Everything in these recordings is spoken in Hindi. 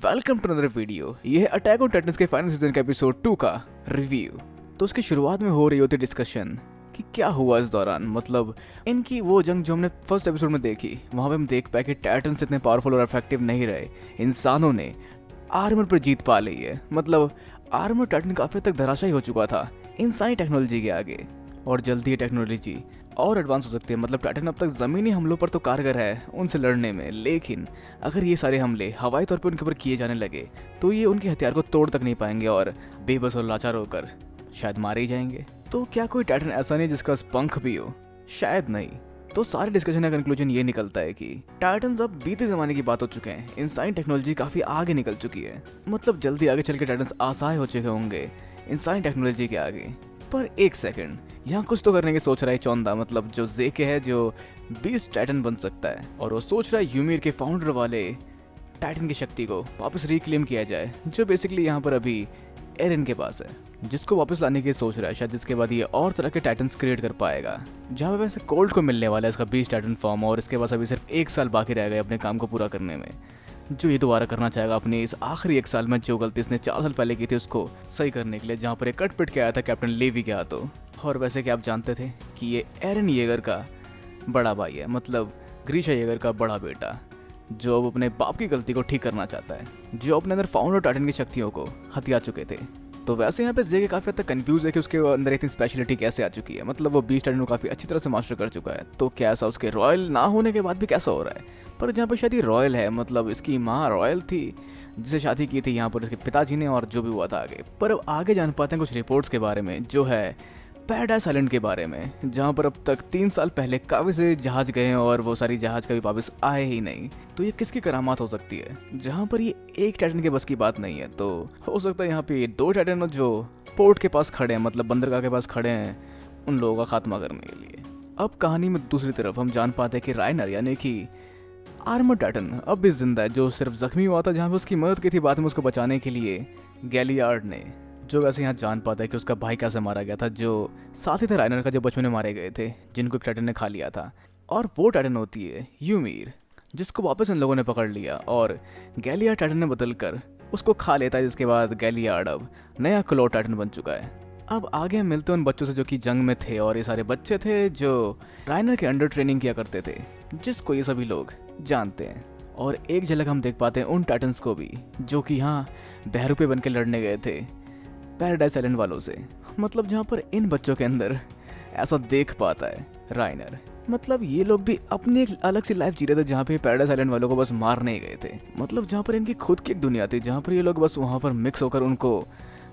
Welcome to another video. ये है अटैक ऑन टाइटंस के फाइनल सीजन के एपिसोड 2 का रिव्यू। तो उसकी शुरुआत में हो रही होती डिस्कशन कि क्या हुआ इस दौरान। मतलब इनकी वो जंग जो हमने फर्स्ट एपिसोड में देखी, वहाँ पे हम देख पाए कि टाइटंस इतने पावरफुल और इफेक्टिव नहीं रहे। इंसानों ने आर्मर पर जीत पा ली है। मतलब आर्मर टाइटन काफी हद तक धराशायी हो चुका था इंसानी टेक्नोलॉजी के आगे, और जल्दी ये टेक्नोलॉजी और एडवांस हो सकती है। मतलब टाइटन अब तक ज़मीनी हमलों पर तो कारगर है उनसे लड़ने में, लेकिन अगर ये सारे हमले हवाई तौर पर उनके ऊपर किए जाने लगे तो ये उनके हथियार को तोड़ तक नहीं पाएंगे और बेबस और लाचार होकर शायद मारे ही जाएंगे। तो क्या कोई टाइटन ऐसा नहीं जिसका पंख भी हो? शायद नहीं। तो सारे डिस्कशन का कंक्लूजन ये निकलता है कि टाइटन्स अब बीते ज़माने की बात हो चुके हैं। इंसानी टेक्नोलॉजी काफ़ी आगे निकल चुकी है। मतलब जल्दी आगे चल के टाइटन्स असहाय हो चुके होंगे इंसानी टेक्नोलॉजी के आगे। पर एक सेकंड, यहाँ कुछ तो करने की सोच रहा है चौंदा, मतलब जो जेके है, जो 20 टाइटन बन सकता है, और वो सोच रहा है यूमिर के फाउंडर वाले टाइटन की शक्ति को वापस रिक्लेम किया जाए, जो बेसिकली यहाँ पर अभी एरन के पास है, जिसको वापस लाने की सोच रहा है शायद, जिसके बाद ये और तरह के टाइटन्स क्रिएट कर पाएगा। जहाँ पे वैसे कोल्ड को मिलने वाला है इसका 20 टाइटन फॉर्म, और इसके पास अभी सिर्फ 1 साल बाकी रह गया अपने काम को पूरा करने में, जो ये दोबारा करना चाहेगा अपने इस आखिरी 1 साल में जो गलती इसने 4 साल पहले की थी उसको सही करने के लिए, जहाँ पर एक कट पिट के आया था कैप्टन लेवी के हाथों। और वैसे क्या आप जानते थे कि ये एरन येगर का बड़ा भाई है, मतलब ग्रीशा येगर का बड़ा बेटा, जो अब अपने बाप की गलती को ठीक करना चाहता है, जो अपने अंदर फाउंडर टाइटन की शक्तियों को हथिया चुके थे। तो वैसे यहाँ पे जेके काफ़ी हद तक कंफ्यूज है कि उसके अंदर इतनी स्पेशलिटी कैसे आ चुकी है। मतलब वो 20 टाइटन को काफ़ी अच्छी तरह से मास्टर कर चुका है, तो क्या ऐसा उसके रॉयल ना होने के बाद भी कैसा हो रहा है? पर जहाँ पे शायद ये रॉयल है, मतलब इसकी माँ रॉयल थी जिसे शादी की थी यहाँ पर इसके पिताजी ने, और जो भी हुआ था आगे। पर अब आगे जान पाते हैं कुछ रिपोर्ट्स के बारे में, जो है पैराडाइज आइलैंड के बारे में, जहाँ पर अब तक 3 साल पहले काफ़ी से जहाज गए हैं और वो सारी जहाज कभी वापस आए ही नहीं। तो ये किसकी करामात हो सकती है? जहाँ पर ये एक टाइटन के बस की बात नहीं है, तो हो सकता है यहाँ पे 2 टाइटन जो पोर्ट के पास खड़े हैं, मतलब बंदरगाह के पास खड़े हैं, उन लोगों का खात्मा करने के लिए। अब कहानी में दूसरी तरफ हम जान पाते हैं कि राइनर यानी कि आर्मर टाइटन अब भी जिंदा है, जो सिर्फ जख्मी हुआ था, जहाँ पे उसकी मदद की थी बाद में उसको बचाने के लिए गैलियार्ड ने, जो वैसे यहाँ जान पाता है कि उसका भाई कैसे मारा गया था, जो साथी थे राइनर का, जो बचपन में मारे गए थे, जिनको एक टाइटन ने खा लिया था। और वो टाइटन होती है यूमिर, जिसको वापस इन लोगों ने पकड़ लिया और गैलियार्ड टाइटन ने बदल कर उसको खा लेता है, जिसके बाद गैलियार्ड अब नया क्लो टाइटन बन चुका है। अब आगे हम मिलते हैं उन बच्चों से जो कि जंग में थे, और ये सारे बच्चे थे जो राइनर के अंडर ट्रेनिंग किया करते थे, जिसको ये सभी लोग जानते हैं। और एक झलक हम देख पाते हैं उन टाइटन्स को भी जो कि यहाँ बहरूपे बन के लड़ने गए थे पैराडाइज आइलैंड वालों से। मतलब जहाँ पर इन बच्चों के अंदर ऐसा देख पाता है राइनर, मतलब ये लोग भी अपनी एक अलग सी लाइफ जी रहे थे, जहाँ पे पैराडाइज आइलैंड वालों को बस मारने ही गए थे। मतलब जहाँ पर इनकी खुद की एक दुनिया थी, जहाँ पर ये लोग बस वहाँ पर मिक्स होकर उनको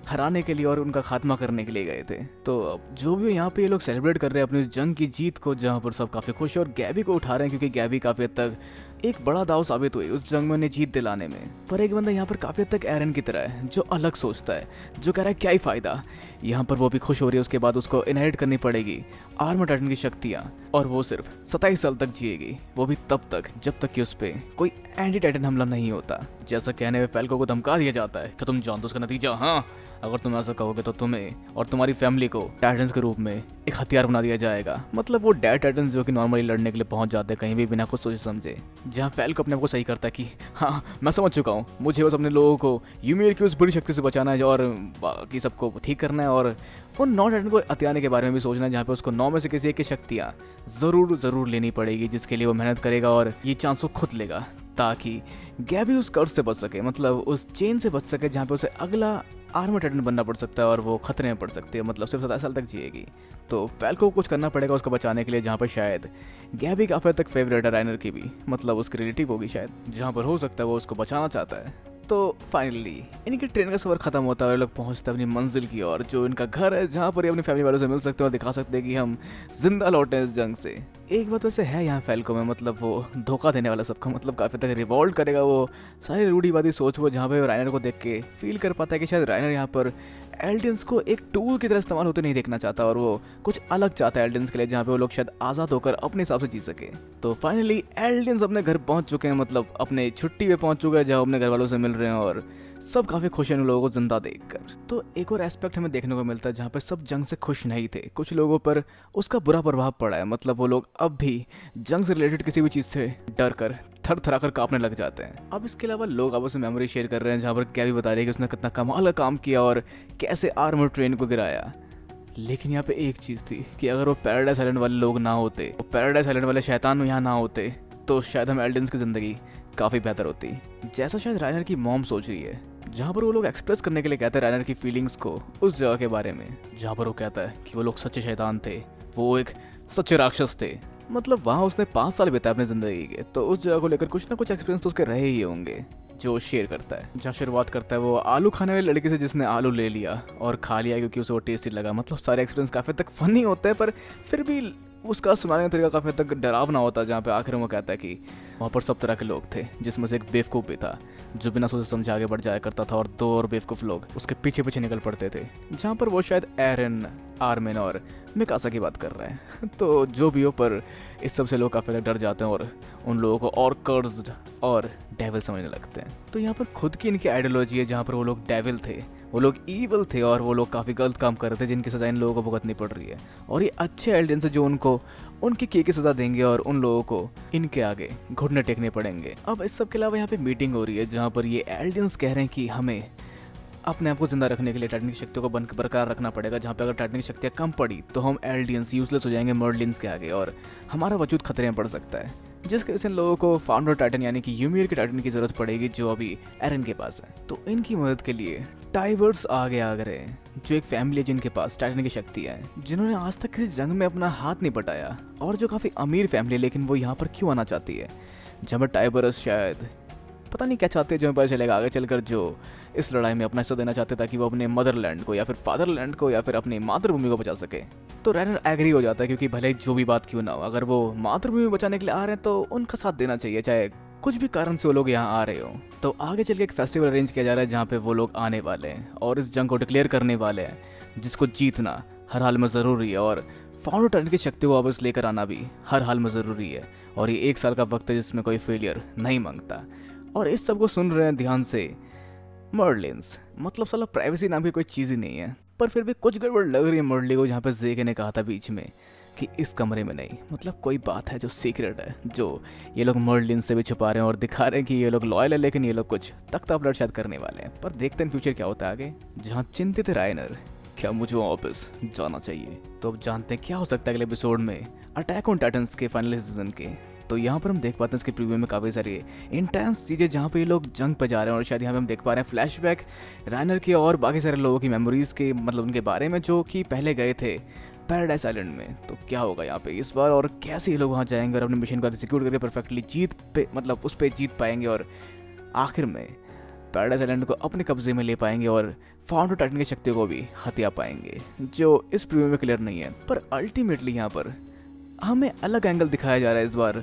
हराने के लिए और उनका खात्मा करने के लिए गए थे। तो अब जो भी यहाँ पे ये लोग सेलिब्रेट कर रहे हैं अपनी जंग की जीत को, जहाँ पर सब काफ़ी खुश है और गैबी को उठा रहे हैं, क्योंकि गैबी काफ़ी हद तक एक बड़ा दाव साबित हुई उस जंग में उन्हें जीत दिलाने में। पर एक बंदा यहाँ पर काफ़ी हद तक एरन की तरह है, जो अलग सोचता है, जो कह रहा है क्या ही फ़ायदा। यहाँ पर वो भी खुश हो रही है, उसके बाद उसको इनहेरिट करनी पड़ेगी आर्मर टाइटन की शक्तियाँ, और वो सिर्फ 27 साल तक जिएगी, वो भी तब तक जब तक कि उस पर कोई एंटी टाइटन हमला नहीं होता। जैसा कहने में फैल्को को धमका दिया जाता है कि तुम जानते हो उसका नतीजा, हाँ, अगर तुम ऐसा कहोगे तो तुम्हें और तुम्हारी फैमिली को टाइटन्स के रूप में एक हथियार बना दिया जाएगा। मतलब वो डेड टाइटन्स जो कि नॉर्मली लड़ने के लिए पहुंच जाते हैं कहीं भी बिना कुछ सोचे समझे, जहां फैल्को अपने को सही करता है कि हाँ मैं समझ चुका हूँ, मुझे बस अपने लोगों को यूमिर की उस बुरी शक्ति से बचाना है और बाकी सबको ठीक करना है, और उन 9 टाइटन को हथियाने के बारे में भी सोचना है, जहाँ पे उसको 9 में से किसी एक की शक्तियाँ ज़रूर लेनी पड़ेगी, जिसके लिए वो मेहनत करेगा और ये चांस वो खुद लेगा, ताकि गैबी उस कर्ज से बच सके, मतलब उस चेन से बच सके, जहाँ पे उसे अगला आर्मर टाइटन बनना पड़ सकता है और वो खतरे में पड़ सकती है। मतलब सिर्फ 27 साल तक जिएगी, तो फैल्को को कुछ करना पड़ेगा उसको बचाने के लिए, जहाँ पर शायद गैबी काफ़ी तक फेवरेट है राइनर की भी, मतलब उसकी रिलेटिव होगी शायद, जहाँ पर हो सकता है वो उसको बचाना चाहता है। तो फाइनली इनकी ट्रेन का सफ़र खत्म होता है और लोग पहुंचते हैं अपनी मंजिल की ओर, जो इनका घर है, जहाँ पर ये अपनी फैमिली वालों से मिल सकते हैं और दिखा सकते हैं कि हम जिंदा लौटे हैं इस जंग से। एक बात वैसे है यहाँ फैल्को में, मतलब वो धोखा देने वाला सबका, मतलब काफ़ी तक रिवॉल्ट करेगा वो सारी रूढ़ीवादी सोच को, जहाँ पे राइनर को देख के फील कर पाता है कि शायद राइनर यहाँ पर एल्डियंस को एक टूल की तरह इस्तेमाल होते नहीं देखना चाहता, और वो कुछ अलग चाहता है एल्डियंस के लिए, जहाँ पे वो लोग शायद आज़ाद होकर अपने हिसाब से जी सके। तो फाइनली एल्डियंस अपने घर पहुंच चुके हैं, मतलब अपने छुट्टी पे पहुंच चुके हैं, जहाँ अपने घर वालों से मिल रहे हैं, और सब काफ़ी खुश हैं उन लोगों को जिंदा देखकर। तो एक और एस्पेक्ट हमें देखने को मिलता है जहाँ पर सब जंग से खुश नहीं थे, कुछ लोगों पर उसका बुरा प्रभाव पड़ा है। मतलब वो लोग अब भी जंग से रिलेटेड किसी भी चीज़ से डर कर थर थरा कर कांपने लग जाते हैं। अब इसके अलावा लोग आपस में मेमोरी शेयर कर रहे हैं, जहाँ पर गैबी बता रही है कि उसने कितना कमाल का काम किया और कैसे आर्मर ट्रेन को गिराया। लेकिन यहाँ पे एक चीज़ थी कि अगर वो पैराडाइज आइलैंड वाले लोग ना होते, वो पैराडाइज आइलैंड वाले शैतान यहाँ ना होते, तो शायद हम एल्डेंस की ज़िंदगी काफ़ी बेहतर होती, जैसा शायद रायनर की मॉम सोच रही है। जहाँ पर वो लोग एक्सप्रेस करने के लिए कहते हैं रायनर की फीलिंग्स को उस जगह के बारे में, जहाँ पर वो कहता है कि वो लोग सच्चे शैतान थे, वो एक सच्चे राक्षस थे। मतलब वहाँ उसने 5 साल बिताए अपनी ज़िंदगी के, तो उस जगह को लेकर कुछ ना कुछ एक्सपीरियंस तो उसके रहे ही होंगे जो शेयर करता है। जहाँ शुरुआत करता है वो आलू खाने वाली लड़की से जिसने आलू ले लिया और खा लिया क्योंकि उसे वो टेस्टी लगा। मतलब सारे एक्सपीरियंस काफ़ी तक फनी होते हैं, पर फिर भी उसका सुनाने का तरीका काफ़ी तक डरावना होता है। जहाँ पे आखिर में वो कहता है कि वहाँ पर सब तरह के लोग थे, जिसमें से एक बेवकूफ़ भी था जो बिना सोचे समझे आगे बढ़ जाया करता था, और 2 और बेवकूफ़ लोग उसके पीछे पीछे निकल पड़ते थे। जहाँ पर वो शायद एरन, आर्मिन और मिकासा की बात कर रहे हैं। तो जो भी हो, पर इस सब से लोग काफ़ी ज़्यादा डर जाते हैं और उन लोगों को और कर्स्ड और डेविल समझने लगते हैं। तो यहाँ पर खुद की इनकी आइडियोलॉजी है, जहाँ पर वो लोग डेविल थे, वो लोग ईवल थे और वो लोग काफ़ी गलत काम कर रहे थे, जिनकी सज़ा इन लोगों को भुगतनी पड़ रही है। और ये अच्छे एल्डेंस है जो उनको उनकी की सज़ा देंगे और उन लोगों को इनके आगे घुटने टेकने पड़ेंगे। अब इस सब के अलावा यहाँ पे मीटिंग हो रही है, जहाँ पर ये एल्डेंस कह रहे हैं कि हमें अपने आप को जिंदा रखने के लिए टाइटनिक शक्तियों को बरकरार रखना पड़ेगा। जहाँ पे अगर टाइटनिक शक्तियाँ कम पड़ी तो हम एल्डियंस यूजलेस हो जाएंगे मर्लिन्स के आगे और हमारा वजूद खतरे में पड़ सकता है, जिसकी वजह से इन लोगों को फाउंडर टाइटन यानी कि यूमियर के टाइटन की जरूरत पड़ेगी, जो अभी एरन के पास है। तो इनकी मदद के लिए टाइबर्स आगे आ गए, जो एक फैमिली है जिनके पास टाइटन की शक्ति है, जिन्होंने आज तक किसी जंग में अपना हाथ नहीं बटाया, और जो काफ़ी अमीर फैमिली है, लेकिन वो यहाँ पर क्यों आना चाहती है। जब टाइबर्स शायद पता नहीं क्या चाहते हैं, जो पता चलेगा आगे चलकर, जो इस लड़ाई में अपना हिस्सा देना चाहते ताकि वो अपने मदरलैंड को या फिर फादरलैंड को या फिर अपनी मातृभूमि को बचा सके। तो रायनर एग्री हो जाता है, क्योंकि भले जो भी बात क्यों ना हो, अगर वो मातृभूमि बचाने के लिए आ रहे हैं तो उनका साथ देना चाहिए, चाहे कुछ भी कारण से वो लोग यहाँ आ रहे हो। तो आगे चल के एक फेस्टिवल अरेंज किया जा रहा है, जहाँ पे वो लोग आने वाले हैं और इस जंग को डिक्लेयर करने वाले हैं, जिसको जीतना हर हाल में ज़रूरी है, और फाउंडर टाइटन की शक्ति को वापस लेकर आना भी हर हाल में ज़रूरी है। और ये 1 साल का वक्त है जिसमें कोई फेलियर नहीं मांगता। और इस सब को सुन रहे हैं ध्यान से मर्लिन्स। मतलब साला प्राइवेसी नाम की कोई चीज़ ही नहीं है, पर फिर भी कुछ गड़बड़ लग रही है मर्ली को, जहाँ पे जेके ने कहा था बीच में कि इस कमरे में नहीं, मतलब कोई बात है जो सीक्रेट है, जो ये लोग मर्लिन से भी छुपा रहे हैं और दिखा रहे हैं कि ये लोग लॉयल है, लेकिन ये लोग कुछ तख्ता पलट शायद करने वाले हैं। पर देखते हैं फ्यूचर क्या होता है आगे। जहाँ चिंतित है रायनर, क्या मुझे वापस जाना चाहिए। तो अब जानते हैं क्या हो सकता है अगले एपिसोड में अटैक ऑन टाइटन्स के फाइनल सीजन के। तो यहाँ पर हम देख पाते हैं इसके प्रीव्यू में काफ़ी सारी इंटेंस चीज़ें, जहाँ पे ये लोग जंग पे जा रहे हैं, और शायद यहाँ पे हम देख पा रहे हैं फ्लैशबैक रायनर के और बाकी सारे लोगों की मेमोरीज के, मतलब उनके बारे में, जो कि पहले गए थे पैराडाइज आइलैंड में। तो क्या होगा यहाँ पे इस बार, और कैसे ये लोग वहाँ जाएंगे और अपने मिशन को एग्जीक्यूट करके परफेक्टली जीत पे, मतलब उस पर जीत पाएंगे, और आखिर में पैराडाइज आइलैंड को अपने कब्जे में ले पाएंगे और फाउंडर टाइटन की शक्ति को भी हथिया पाएंगे, जो इस प्रीव्यू में क्लियर नहीं है। पर अल्टीमेटली यहाँ पर हमें अलग एंगल दिखाया जा रहा है इस बार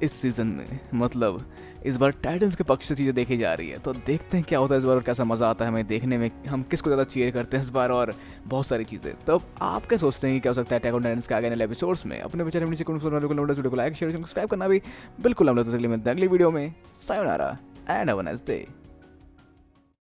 इस सीज़न में। मतलब इस बार टाइटन्स के पक्ष से चीज़ें देखी जा रही है। तो देखते हैं क्या होता है इस बार और कैसा मज़ा आता है हमें देखने में, हम किसको ज़्यादा चीयर करते हैं इस बार, और बहुत सारी चीज़ें। तो अब आप क्या सोचते हैं कि क्या हो सकता है अटैक ऑन टाइटन्स के आगे वाले एपिसोड्स में? अपने विचार नीचे कमेंट वीडियो को लाइक शेयर सब्सक्राइब करना भी बिल्कुल हम लोग। तो मिलते हैं अगली वीडियो में। Sayonara and have a nice day.